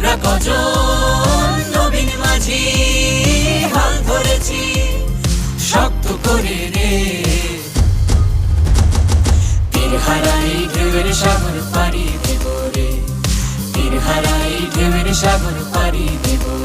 আমরা কজন নবীন মাঝি হাল ধরেছি শক্ত করে রে। তীর হারাই ঢেউয়ের সাগর পাড়ি দেব রে, তীর হারাই ঢেউয়ের সাগর পাড়ি দেব।